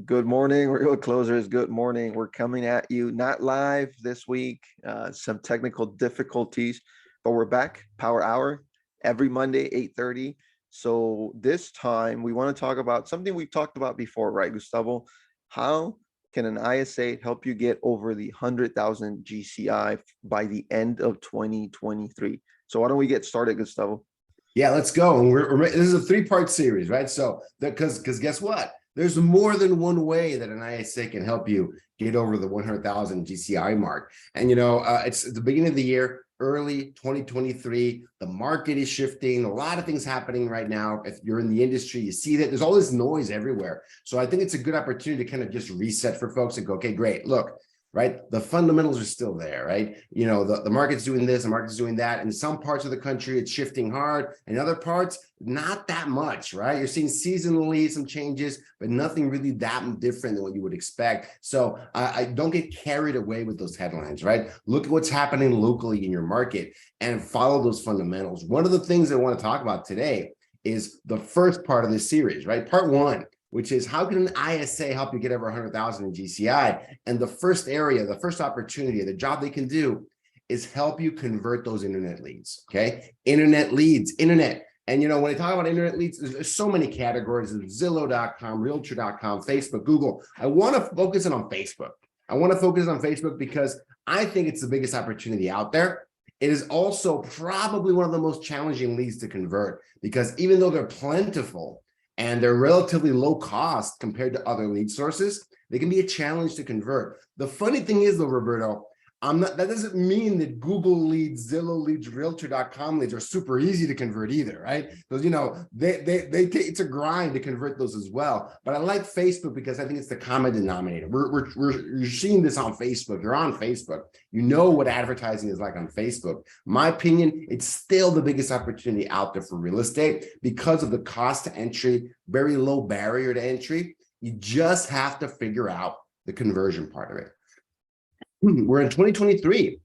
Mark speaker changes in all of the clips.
Speaker 1: Good morning, real closers. Good morning. We're coming at you not live this week, some technical difficulties, but we're back. Power Hour every Monday, 8:30. So this time we want to talk about something we've talked about before, right, Gustavo? How can an ISA help you get over the 100,000 GCI by the end of 2023? So why don't we get started, Gustavo?
Speaker 2: Yeah, let's go. And this is a three-part series, right? So because guess what? There's more than one way that an ISA can help you get over the 100,000 GCI mark. And it's at the beginning of the year, early 2023. The market is shifting. A lot of things happening right now. If you're in the industry, you see that there's all this noise everywhere. So I think it's a good opportunity to kind of just reset for folks and go, okay, great. Look, right? The fundamentals are still there, right? The market's doing this, the market's doing that. In some parts of the country, it's shifting hard. In other parts, not that much, right? You're seeing seasonally some changes, but nothing really that different than what you would expect. So I don't get carried away with those headlines, right? Look at what's happening locally in your market and follow those fundamentals. One of the things I want to talk about today is the first part of this series, right? Part one, which is how can an ISA help you get over 100,000 in GCI? And the first area, the first opportunity, the job they can do is help you convert those internet leads, okay? Internet leads, internet. And when I talk about internet leads, there's so many categories. There's Zillow.com, Realtor.com, Facebook, Google. I want to focus on Facebook. I want to focus on Facebook because I think it's the biggest opportunity out there. It is also probably one of the most challenging leads to convert because even though they're plentiful, and they're relatively low cost compared to other lead sources, they can be a challenge to convert. The funny thing is though, Roberto, that doesn't mean that Google leads, Zillow leads, Realtor.com leads are super easy to convert either, right? Because it's a grind to convert those as well. But I like Facebook because I think it's the common denominator. You're seeing this on Facebook. You're on Facebook. You know what advertising is like on Facebook. My opinion, it's still the biggest opportunity out there for real estate because of the cost to entry, very low barrier to entry. You just have to figure out the conversion part of it. We're in 2023.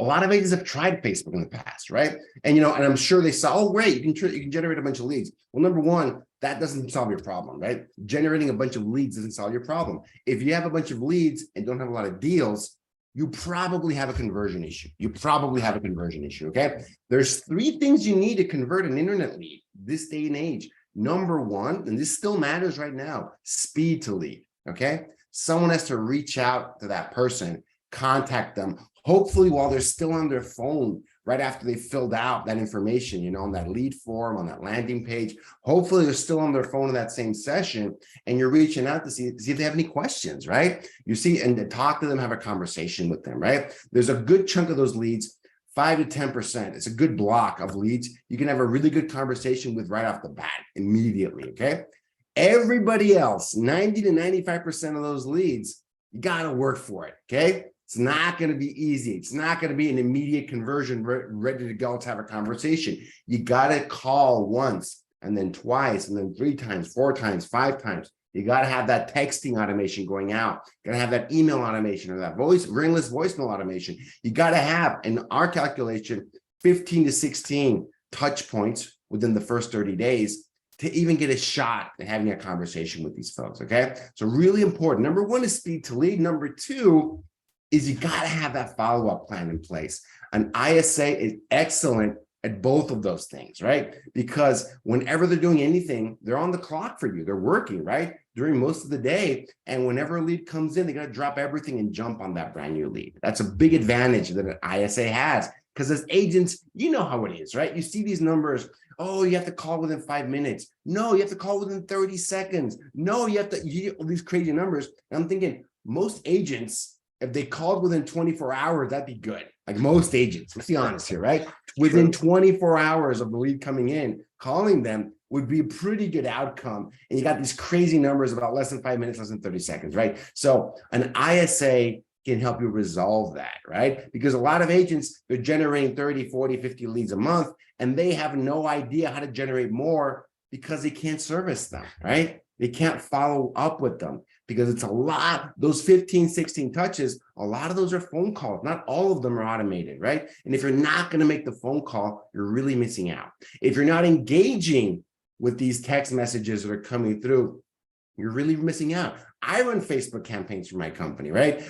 Speaker 2: A lot of agents have tried Facebook in the past, right? And and I'm sure they saw, oh, great, you can generate a bunch of leads. Well, number one, that doesn't solve your problem, right? Generating a bunch of leads doesn't solve your problem. If you have a bunch of leads and don't have a lot of deals, you probably have a conversion issue. Okay? There's three things you need to convert an internet lead this day and age. Number one, and this still matters right now, speed to lead, okay? Someone has to reach out to that person, contact them, hopefully while they're still on their phone, right after they filled out that information, on that lead form, on that landing page. Hopefully they're still on their phone in that same session and you're reaching out to see if they have any questions, right? You see, and to talk to them, have a conversation with them, right? There's a good chunk of those leads, 5 to 10%. It's a good block of leads you can have a really good conversation with right off the bat, immediately, okay? Everybody else, 90 to 95% of those leads, you got to work for it, okay? It's not going to be easy. It's not going to be an immediate conversion ready to go to have a conversation. You got to call once and then twice and then 3 times, 4 times, 5 times. You got to have that texting automation going out. You got to have that email automation or that ringless voicemail automation. You got to have, in our calculation, 15 to 16 touch points within the first 30 days to even get a shot at having a conversation with these folks, okay? So really important. Number one is speed to lead. Number two is you got to have that follow-up plan in place. An ISA is excellent at both of those things, right? Because whenever they're doing anything, they're on the clock for you. They're working, right? During most of the day. And whenever a lead comes in, they got to drop everything and jump on that brand new lead. That's a big advantage that an ISA has. Because as agents, you know how it is, right? You see these numbers. Oh, you have to call within 5 minutes. No, you have to call within 30 seconds. No, you all these crazy numbers. And I'm thinking most agents, if they called within 24 hours, that'd be good. Like most agents, let's be honest here, right? Within 24 hours of the lead coming in, calling them would be a pretty good outcome. And you got these crazy numbers about less than 5 minutes, less than 30 seconds, right? So an ISA can help you resolve that, right? Because a lot of agents, they're generating 30, 40, 50 leads a month, and they have no idea how to generate more because they can't service them, right? They can't follow up with them because it's a lot. Those 15, 16 touches, a lot of those are phone calls. Not all of them are automated, right? And if you're not going to make the phone call, you're really missing out. If you're not engaging with these text messages that are coming through, you're really missing out. I run Facebook campaigns for my company, right?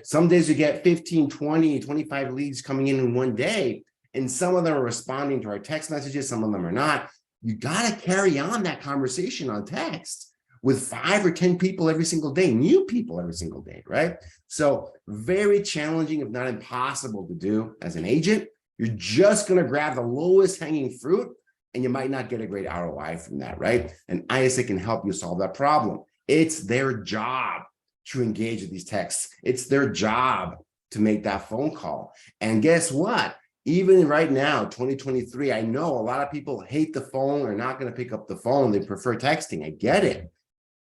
Speaker 2: Some days we get 15, 20, 25 leads coming in one day, and some of them are responding to our text messages, some of them are not. You got to carry on that conversation on text with 5 or 10 people every single day, new people every single day, right? So very challenging, if not impossible to do as an agent. You're just going to grab the lowest hanging fruit, and you might not get a great ROI from that, right? And ISA can help you solve that problem. It's their job to engage with these texts. It's their job to make that phone call. And guess what? Even right now, 2023, I know a lot of people hate the phone or not going to pick up the phone. They prefer texting. I get it.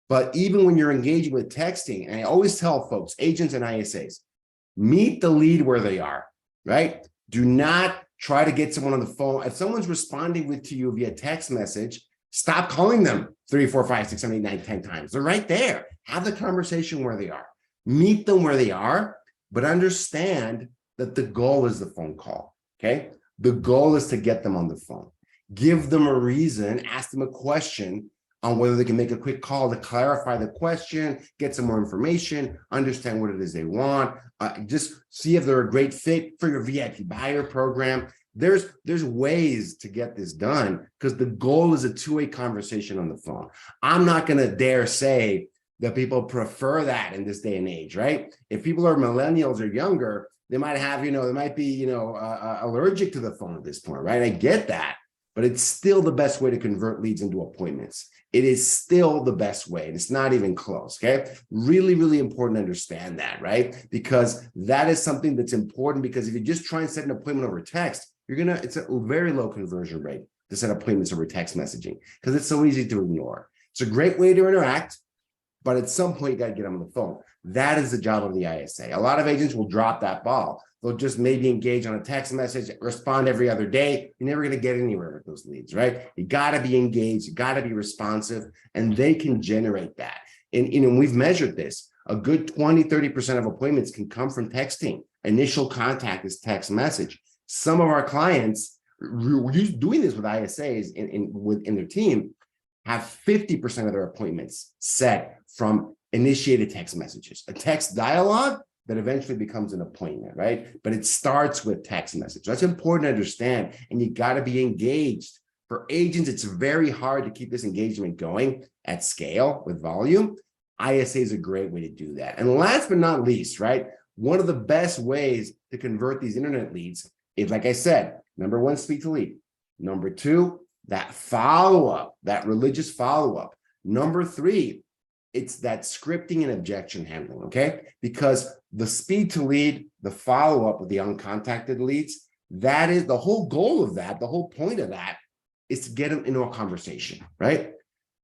Speaker 2: But even when you're engaging with texting, and I always tell folks, agents and ISAs, meet the lead where they are, right? Do not try to get someone on the phone. If someone's responding to you via text message, stop calling them 3, 4, 5, 6, 7, 8, 9, 10 times. They're right there. Have the conversation where they are. Meet them where they are, but understand that the goal is the phone call, okay? The goal is to get them on the phone. Give them a reason, ask them a question on whether they can make a quick call to clarify the question, get some more information, understand what it is they want, just see if they're a great fit for your VIP buyer program. There's ways to get this done because the goal is a two-way conversation on the phone. I'm not going to dare say that people prefer that in this day and age, right? If people are millennials or younger, they might have, they might be, allergic to the phone at this point, right? I get that, but it's still the best way to convert leads into appointments. It is still the best way, and it's not even close, okay? Really, really important to understand that, right? Because that is something that's important, because if you just try and set an appointment over text, it's a very low conversion rate to set appointments over text messaging because it's so easy to ignore. It's a great way to interact, but at some point you got to get them on the phone. That is the job of the ISA. A lot of agents will drop that ball. They'll just maybe engage on a text message, respond every other day. You're never going to get anywhere with those leads, right? You got to be engaged. You got to be responsive, and they can generate that. And we've measured this. A good 20, 30% of appointments can come from texting. Initial contact is text message. Some of our clients doing this with ISAs in their team have 50% of their appointments set from initiated text messages, a text dialogue that eventually becomes an appointment, right? But it starts with text message. That's important to understand, and you got to be engaged. For agents, it's very hard to keep this engagement going at scale with volume. ISA is a great way to do that. And last but not least, right? One of the best ways to convert these internet leads is, like I said, number one, speak to lead. Number two, that follow-up, that religious follow-up. Number three, it's that scripting and objection handling, okay? Because the speed to lead, the follow-up with the uncontacted leads, that is the whole goal of that, the whole point of that is to get them into a conversation, right?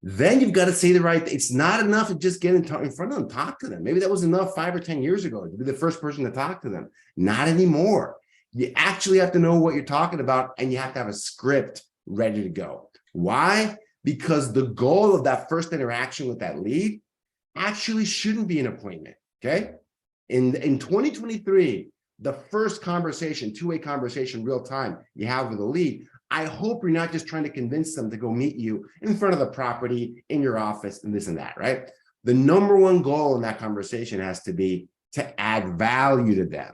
Speaker 2: Then you've got to say the right thing. It's not enough to just get in front of them, talk to them. Maybe that was enough 5 or 10 years ago to be the first person to talk to them. Not anymore. You actually have to know what you're talking about, and you have to have a script ready to go. Why? Because the goal of that first interaction with that lead actually shouldn't be an appointment, okay? In 2023, the first conversation, two-way conversation, real time, you have with a lead, I hope you're not just trying to convince them to go meet you in front of the property, in your office, and this and that, right? The number one goal in that conversation has to be to add value to them,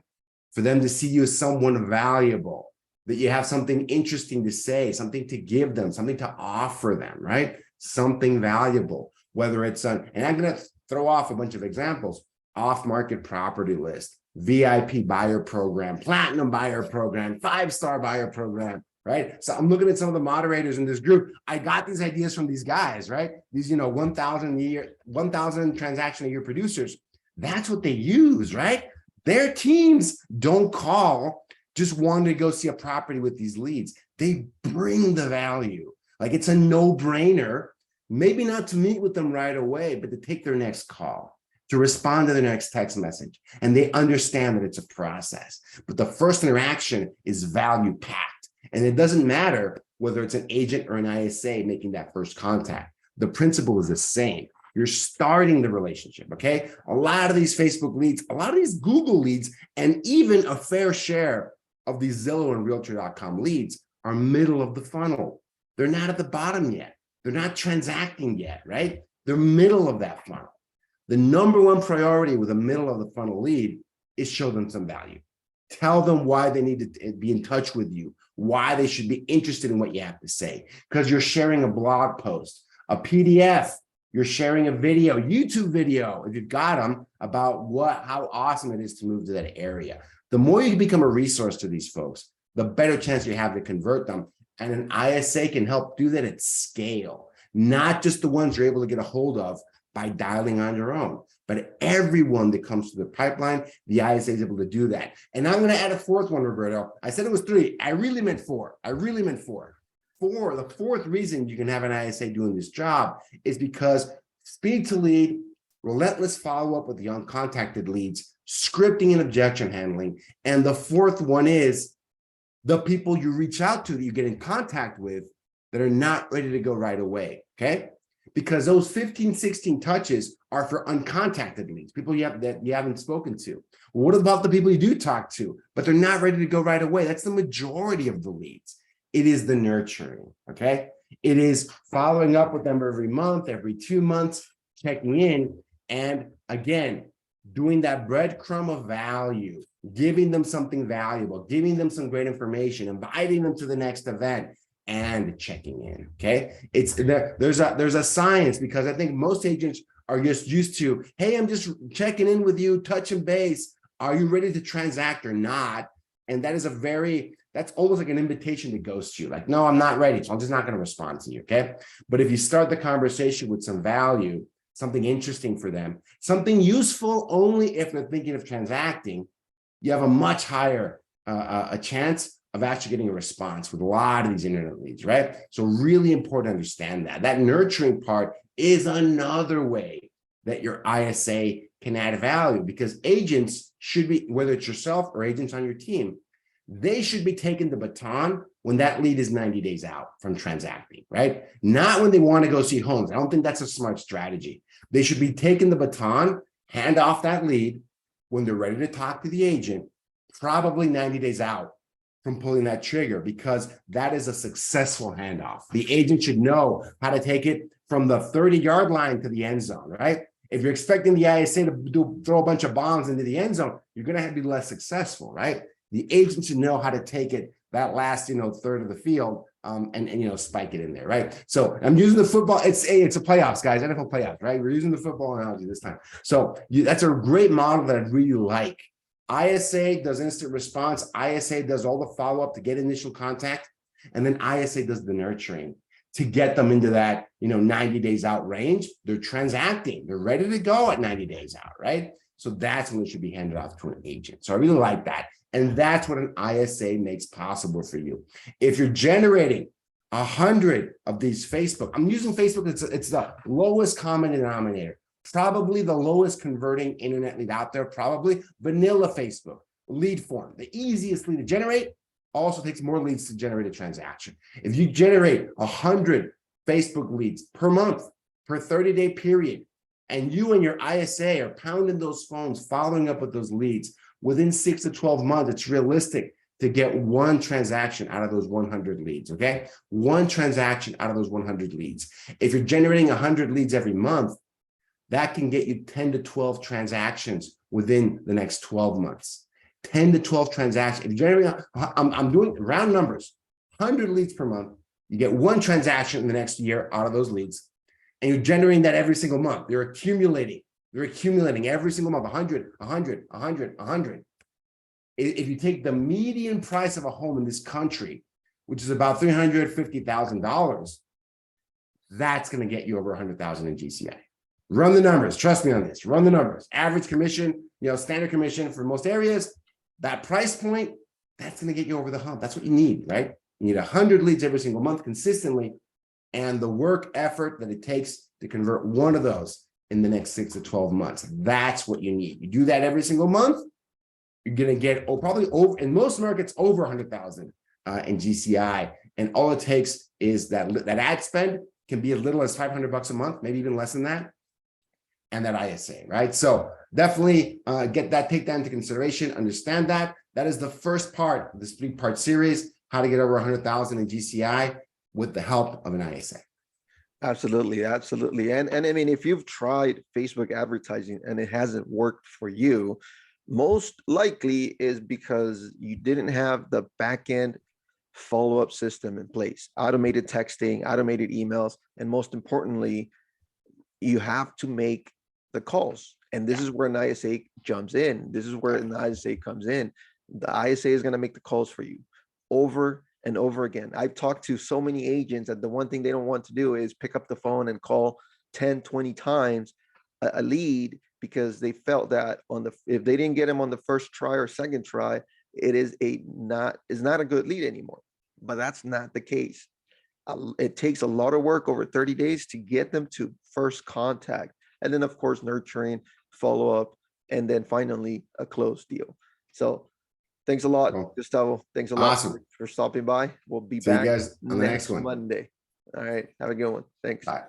Speaker 2: for them to see you as someone valuable, that you have something interesting to say, something to give them, something to offer them, right? Something valuable, whether it's and I'm going to throw off a bunch of examples: off-market property list, VIP buyer program, platinum buyer program, 5-star buyer program, right? So I'm looking at some of the moderators in this group. I got these ideas from these guys, right? These, 1,000 transaction a year producers. That's what they use, right? Their teams don't call just wanting to go see a property with these leads. They bring the value. Like, it's a no-brainer, maybe not to meet with them right away, but to take their next call, to respond to the next text message. And they understand that it's a process. But the first interaction is value-packed. And it doesn't matter whether it's an agent or an ISA making that first contact. The principle is the same. You're starting the relationship, okay? A lot of these Facebook leads, a lot of these Google leads, and even a fair share of these Zillow and Realtor.com leads are middle of the funnel. They're not at the bottom yet. They're not transacting yet, right? the middle of that funnel. The number one priority with the middle of the funnel lead is show them some value. Tell them why they need to be in touch with you, why they should be interested in what you have to say, because you're sharing a blog post, a PDF, you're sharing a video, YouTube video, if you've got them, about how awesome it is to move to that area. The more you become a resource to these folks, the better chance you have to convert them. And an ISA can help do that at scale, not just the ones you're able to get a hold of by dialing on your own, but everyone that comes to the pipeline, the ISA is able to do that. And I'm going to add a fourth one, Roberto. I said it was 3. I really meant 4. The fourth reason you can have an ISA doing this job is because speed to lead, relentless follow-up with the uncontacted leads, scripting and objection handling. And the fourth one is the people you reach out to that you get in contact with that are not ready to go right away, okay? Because those 15, 16 touches are for uncontacted leads, people that you haven't spoken to. Well, what about the people you do talk to, but they're not ready to go right away? That's the majority of the leads. It is the nurturing, okay? It is following up with them every month, every 2 months, checking in, and again, doing that breadcrumb of value, giving them something valuable, giving them some great information, inviting them to the next event, and checking in. Okay, there's a science, because I think most agents are just used to, hey, I'm just checking in with you, touching base. Are you ready to transact or not? And that is that's almost like an invitation to ghost you. Like, no, I'm not ready, so I'm just not going to respond to you. Okay, but if you start the conversation with some value, something interesting for them, something useful only if they're thinking of transacting, you have a much higher a chance of actually getting a response with a lot of these internet leads, right? So really important to understand that. That nurturing part is another way that your ISA can add value, because agents should be, whether it's yourself or agents on your team, they should be taking the baton when that lead is 90 days out from transacting, right? Not when they want to go see homes. I don't think that's a smart strategy. They should be taking the baton, hand off that lead when they're ready to talk to the agent, probably 90 days out from pulling that trigger, because that is a successful handoff. The agent should know how to take it from the 30-yard line to the end zone, right? If you're expecting the ISA to throw a bunch of bombs into the end zone, you're going to have to be less successful, right? The agent should know how to take it that last, third of the field, and spike it in there, right? So I'm using the football. It's a playoffs, guys, NFL playoffs, right? We're using the football analogy this time. So that's a great model that I really like. ISA does instant response. ISA does all the follow-up to get initial contact. And then ISA does the nurturing to get them into that, 90 days out range. They're transacting. They're ready to go at 90 days out, right? So that's when it should be handed off to an agent. So I really like that. And that's what an ISA makes possible for you. If you're generating 100 of these Facebook, I'm using Facebook, it's the lowest common denominator. Probably the lowest converting internet lead out there, probably vanilla Facebook lead form, the easiest lead to generate, also takes more leads to generate a transaction. If you generate 100 Facebook leads per month, per 30-day period, and you and your ISA are pounding those phones, following up with those leads, within 6 to 12 months, it's realistic to get one transaction out of those 100 leads, okay? One transaction out of those 100 leads. If you're generating 100 leads every month, that can get you 10 to 12 transactions within the next 12 months. 10 to 12 transactions. If you're generating, I'm doing round numbers, 100 leads per month, you get one transaction in the next year out of those leads, and you're generating that every single month. They're accumulating every single month, 100, 100, 100, 100. If you take the median price of a home in this country, which is about $350,000, that's going to get you over 100,000 in GCI. Run the numbers. Trust me on this. Run the numbers. Average commission, standard commission for most areas. That price point, that's going to get you over the hump. That's what you need, right? You need 100 leads every single month consistently, and the work effort that it takes to convert one of those in the next 6 to 12 months. That's what you need. You do that every single month, you're going to get probably over, in most markets, over 100,000 in GCI. And all it takes is that ad spend can be as little as $500 a month, maybe even less than that. And that ISA, right? So definitely take that into consideration, understand that. That is the first part of this 3-part series, how to get over 100,000 in GCI with the help of an ISA.
Speaker 1: Absolutely, absolutely. And I mean, if you've tried Facebook advertising and it hasn't worked for you, most likely is because you didn't have the back end follow-up system in place, automated texting, automated emails, and most importantly, you have to make the calls. And this
Speaker 2: Yeah.
Speaker 1: is where an ISA jumps in. This is where an ISA comes in. The ISA is going to make the calls for you over and over again. I've talked to so many agents that the one thing they don't want to do is pick up the phone and call 10, 20 times a lead, because they felt that on the, if they didn't get him on the first try or second try, it is not a good lead anymore. But that's not the case. It takes a lot of work over 30 days to get them to first contact. And then, of course, nurturing, follow up, and then finally a closed deal. So thanks a lot,
Speaker 2: Cool.
Speaker 1: Gustavo. Thanks a lot
Speaker 2: Awesome.
Speaker 1: for stopping by. We'll be
Speaker 2: See you
Speaker 1: back
Speaker 2: guys on the next
Speaker 1: next
Speaker 2: one.
Speaker 1: Monday. All right. Have a good one. Thanks.
Speaker 2: Bye.